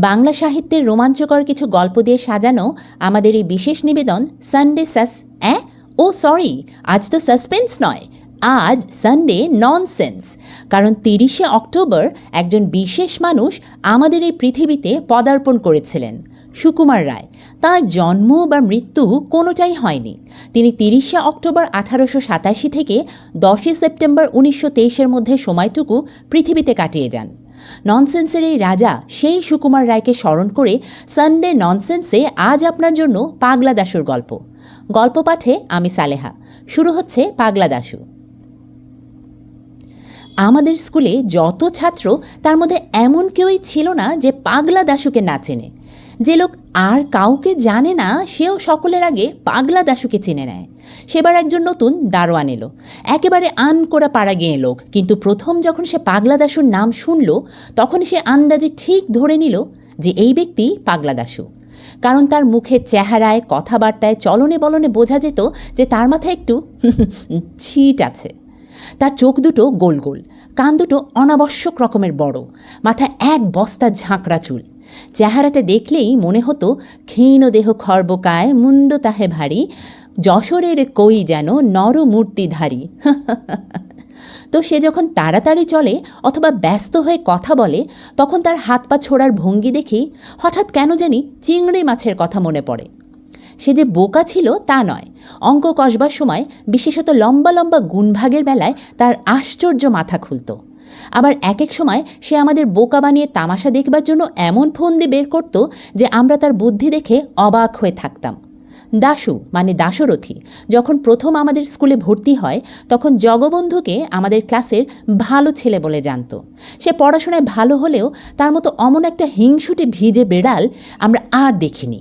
বাংলা সাহিত্যের রোমাঞ্চকর কিছু গল্প দিয়ে সাজানো আমাদের এই বিশেষ নিবেদন সানডে সরি, আজ তো সাসপেন্স নয়, আজ সানডে ননসেন্স। কারণ ৩০শে অক্টোবর একজন বিশেষ মানুষ আমাদের এই পৃথিবীতে পদার্পণ করেছিলেন, সুকুমার রায়। তাঁর জন্ম বা মৃত্যু কোনোটাই হয়নি। তিনি ৩০শে অক্টোবর ১৮৮৭ থেকে ১০ই সেপ্টেম্বর ১৯২৩-এর মধ্যে সময়টুকু পৃথিবীতে কাটিয়ে যান। ননসেন্সের এই রাজা সেই সুকুমার রায়কে স্মরণ করে সানডে ননসেন্সে আজ আপনার জন্য পাগলা দাশুর গল্প। গল্প পাঠে আমি সালেহা। শুরু হচ্ছে পাগলা দাশু। আমাদের স্কুলে যত ছাত্র, তার মধ্যে এমন কেউই ছিল না যে পাগলা দাশুকে না চেনে। যে লোক আর কাউকে জানে না, সেও সকলের আগে পাগলা দাশুকে চিনে নেয়। সেবার একজন নতুন দারোয়ান এলো, একেবারে আনকোড়া পাড়া গেঁয়ে লোক। কিন্তু প্রথম যখন সে পাগলা দাশুর নাম শুনল, তখন সে আন্দাজে ঠিক ধরে নিল যে এই ব্যক্তি পাগলা দাশু। কারণ তার মুখের চেহারায়, কথাবার্তায়, চলনে বলনে বোঝা যেত যে তার মাথায় একটু ছিট আছে। তার চোখ দুটো গোল গোল, কান দুটো অনাবশ্যক রকমের বড়, মাথায় এক বস্তা ঝাঁকড়া চুল। চেহারাটা দেখলেই মনে হতো ক্ষীণ দেহ খর্বকায়, মুন্ড তাহে ভারী, যশোরের কই যেন নরমূর্তিধারী। তো সে যখন তাড়াতাড়ি চলে অথবা ব্যস্ত হয়ে কথা বলে, তখন তার হাত পা ছোড়ার ভঙ্গি দেখেই হঠাৎ কেন জানি চিংড়ি মাছের কথা মনে পড়ে। সে যে বোকা ছিল তা নয়, অঙ্ক কষবার সময়, বিশেষত লম্বা লম্বা গুণভাগের বেলায় তার আশ্চর্য মাথা খুলত। আবার এক এক সময় সে আমাদের বোকা বানিয়ে তামাশা দেখবার জন্য এমন ফন্দি বের করত যে আমরা তার বুদ্ধি দেখে অবাক হয়ে থাকতাম। দাশু মানে দাশরথী যখন প্রথম আমাদের স্কুলে ভর্তি হয়, তখন জগবন্ধুকে আমাদের ক্লাসের ভালো ছেলে বলে জানত। সে পড়াশোনায় ভালো হলেও তার মতো অমন একটা হিংসুটে ভিজে বেড়াল আমরা আর দেখিনি।